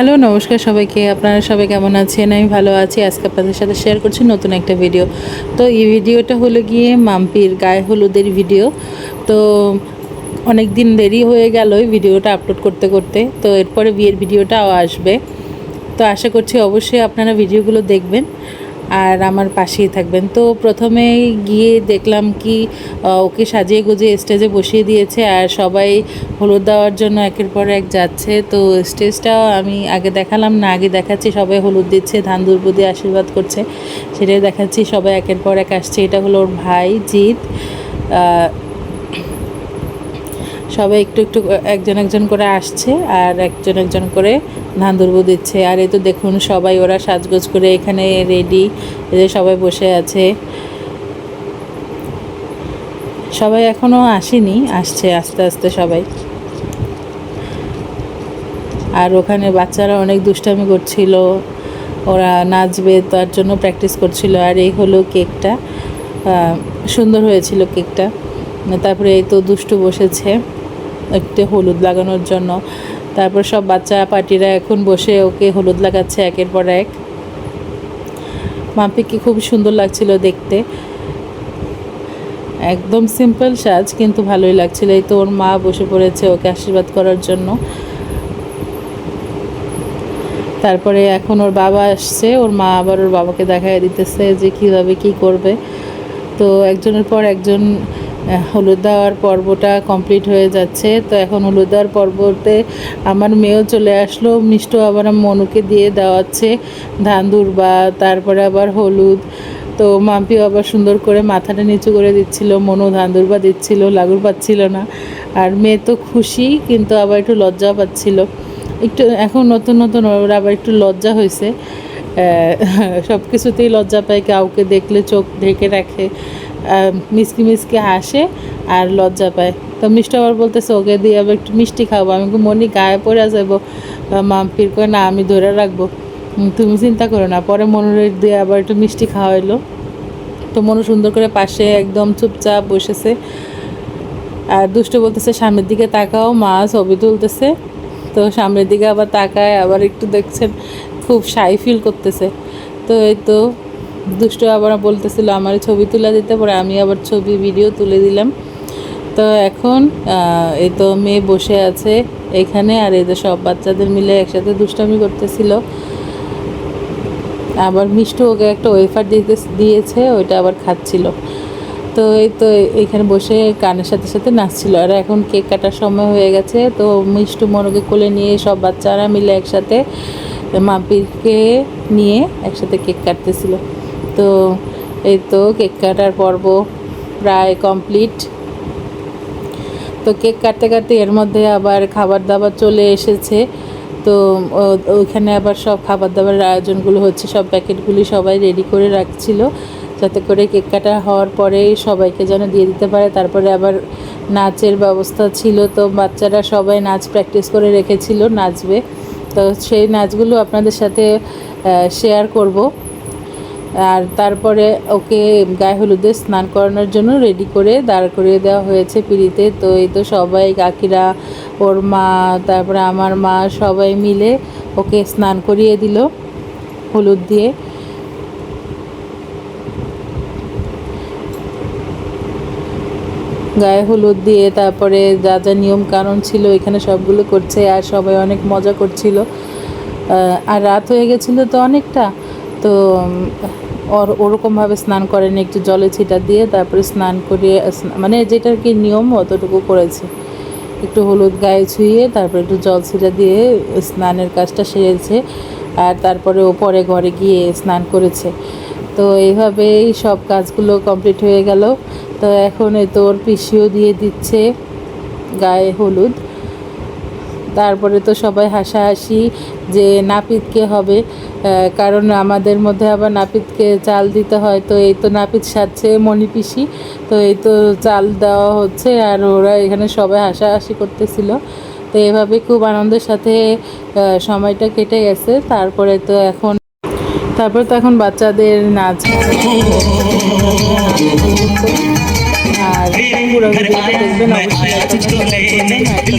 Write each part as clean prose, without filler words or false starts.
Hello নমস্কার সবাইকে। আপনারা সবাই কেমন আছেন? আমি ভালো আছি। আজকে আপনাদের সাথে শেয়ার করছি নতুন একটা ভিডিও। তো এই ভিডিওটা হলো গিয়ে মাম্পির গায়ে হলুদের ভিডিও। তো অনেক দিন দেরি হয়ে গেল এই ভিডিওটা আপলোড করতে করতে। তো এরপরে বিয়ের ভিডিওটাও আসবে। তো আশা করছি অবশ্যই আপনারা ভিডিওগুলো দেখবেন আর আমার পাশেই থাকবেন। তো প্রথমে গিয়ে দেখলাম কি ওকে সাজিয়ে গুজিয়ে স্টেজে বসিয়ে দিয়েছে আর সবাই হলুদ দেওয়ার জন্য একের পর এক যাচ্ছে। তো স্টেজটাও আমি আগে দেখালাম না, আগে দেখাচ্ছি সবাই হলুদ দিচ্ছে, ধান দুর্ব দিয়ে আশীর্বাদ করছে, সেটাই দেখাচ্ছি। সবাই একের পর এক আসছে। এটা হলো ওর ভাই জিৎ। সবাই একটু একটু একজন একজন করে আসছে আর একজন একজন করে ধান দুর্ব দিচ্ছে। আর এই তো দেখুন সবাই ওরা সাজগোজ করে এখানে রেডি, এদের সবাই বসে আছে। সবাই এখনও আসেনি, আসছে আস্তে আস্তে সবাই। আর ওখানে বাচ্চারা অনেক দুষ্টামি করছিল, ওরা নাচবে তার জন্য প্র্যাকটিস করছিল। আর এই হলো কেকটা, সুন্দর হয়েছিল কেকটা। তারপরে এই তো দুষ্টু বসেছে একটু হলুদ লাগানোর জন্য। তারপর সব বাচ্চা পার্টিরা এখন বসে ওকে হলুদ লাগাচ্ছে একের পর এক। মাম্পিকে খুব সুন্দর লাগছিল দেখতে, একদম সিম্পল সাজ কিন্তু ভালোই লাগছিল। এই তো ওর মা বসে পড়েছে ওকে আশীর্বাদ করার জন্য। তারপরে এখন ওর বাবা আসছে, ওর মা আবার ওর বাবাকে দেখাই দিতেছে যে কীভাবে কী করবে। তো একজনের পর একজন হলুদ দেওয়ার পর্বটা কমপ্লিট হয়ে যাচ্ছে। তো এখন হলুদ দেওয়ার পর্বতে আমার মেয়েও চলে আসলো, মিষ্টু আবার মনুকে দিয়ে দেওয়াচ্ছে ধান দুর্বা, তারপরে আবার হলুদ। তো মাম্পিও আবার সুন্দর করে মাথাটা নিচু করে দিচ্ছিল, মনু ধান দুর্বা দিচ্ছিল, লাগুর পাচ্ছিল না। আর মেয়ে তো খুশি কিন্তু আবার একটু লজ্জা পাচ্ছিল একটু। এখন নতুন নতুন ওর আবার একটু লজ্জা হয়েছে, সব কিছুতেই লজ্জা পায়, কাউকে দেখলে চোখ ঢেকে রাখে, মিসকি মিসকি হাসে আর লজ্জা পায়। তো মিষ্টি আবার বলতেছে ওকে দিয়ে আবার একটু মিষ্টি খাবো। আমি মনি গায়ে পড়ে যাবো। মাম্পির কয় না আমি ধরে রাখবো, তুমি চিন্তা করো না। পরে মনুরের দিয়ে আবার একটু মিষ্টি খাওয়াইলো। তো মনু সুন্দর করে পাশে একদম চুপচাপ বসেছে আর দুষ্টু বলতেছে সামনের দিকে তাকাও, মা ছবি তুলতেছে। তো সামনের দিকে আবার তাকায়, আবার একটু দেখছেন খুব শাই ফিল করতেছে। তো এই তো দুষ্টু আবার বলতেছিল আমার ছবি তুলে দিতে, পরে আমি আবার ছবি ভিডিও তুলে দিলাম। তো এখন এই তো মেয়ে বসে আছে এখানে আর এদের সব বাচ্চাদের মিলে একসাথে দুষ্টামি করতেছিল। আবার মিষ্টি ওকে একটা ওয়েফার দিয়েছে, ওইটা আবার খাচ্ছিল। তো এই তো এখানে বসে গানের সাথে সাথে নাচছিল। আর এখন কেক কাটার সময় হয়ে গেছে। তো মিষ্টু মনকে কোলে নিয়ে সব বাচ্চারা মিলে একসাথে মাম্পিকে নিয়ে একসাথে কেক কাটতেছিল। তো এই তো কেক কাটার পর্ব প্রায় কমপ্লিট। তো কেক কাটতে কাটতে এর মধ্যে আবার খাবার দাবার চলে এসেছে। তো ওইখানে আবার সব খাবার দাবার আয়োজনগুলো হচ্ছে, সব প্যাকেটগুলি সবাই রেডি করে রাখছিল যাতে করে কেক কাটা হওয়ার পরে সবাইকে যেন দিয়ে দিতে পারে। তারপরে আবার নাচের ব্যবস্থা ছিল, তো বাচ্চারা সবাই নাচ প্র্যাকটিস করে রেখেছিল, নাচবে। তো সেই নাচগুলো আপনাদের সাথে শেয়ার করব। আর তারপরে ওকে গায়ে হলুদে স্নান করানোর জন্য রেডি করে দাঁড় করিয়ে দেওয়া হয়েছে পিঁড়িতে। তো এই তো সবাই কাকিরা, ওর মা, তারপরে আমার মা সবাই মিলে ওকে স্নান করিয়ে দিল হলুদ দিয়ে। গায়ে হলুদ দিয়ে তারপরে যা যা নিয়ম কানুন ছিল এখানে সবগুলো করছে আর সবাই অনেক মজা করছিল। আর রাত হয়ে গেছিলো তো অনেকটা। তো ওরকমভাবে স্নান করেনি, একটু জলে ছিটা দিয়ে তারপরে স্নান করিয়ে, মানে যেটার কি নিয়ম অতটুকু করেছে। একটু হলুদ গায়ে ছুঁয়ে তারপরে একটু জল ছিটা দিয়ে স্নানের কাজটা সেরেছে। আর তারপরে ও পরে ঘরে গিয়ে স্নান করেছে। তো এইভাবেই সব কাজগুলো কমপ্লিট হয়ে গেল। তো এখন এই তো ওর পিসিও দিয়ে দিচ্ছে গায়ে হলুদ। তারপরে তো সবাই হাসাহাসি যে নাপিতকে হবে, কারণ আমাদের মধ্যে আবার নাপিতকে চাল দিতে হয়। তো এই তো নাপিত সাজছে মণি পিসি। তো এই তো চাল দেওয়া হচ্ছে আর ওরা এখানে সবাই হাসাহাসি করতেছিল। তো এভাবে খুব আনন্দের সাথে সময়টা কেটে গেছে। তারপরে তো এখন বাচ্চাদের নাচ আর পুরো ভিডিওটা দেখবেন অবশ্যই। একটা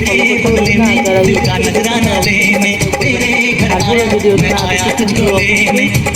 ফলো করতে ভুলবেন না, আর যারা ইউটিউবে দেখবেন অবশ্যই আর পুরো ভিডিওটা না দেখে কিন্তু অবশ্যই করবেন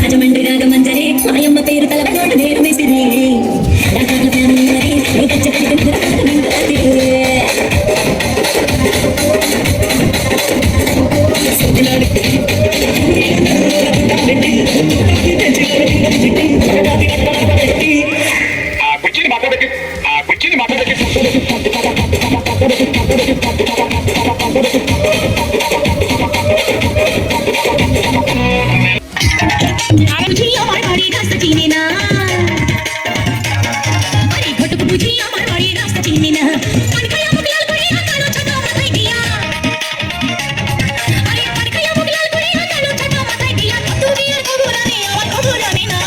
రాజమండ్రి రాగమంజరే మాయమ్మ పేరు తలవనోట నేను విసిరే రకాల ప్రేమరే కుర్చీని మాట్లాడకి বুঝি আমার বাড়ি রাস্তা চিনি না আরে ঘটক বুঝি আমার বাড়ি রাস্তা চিনি না পানখায়া মুখ লাল করে কালো ছোট মাথায় দিয়া আরে পানখায়া মুখ লাল করে কালো ছোট মাথায় দিয়া তুমি আর খবর আনে আমার খবর আনে না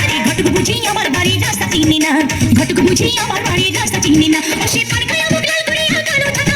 আরে ঘটক বুঝি আমার বাড়ি রাস্তা চিনি না ঘটক বুঝি আমার বাড়ি রাস্তা চিনি না ও সে পানখায়া মুখ লাল করে কালো ছোট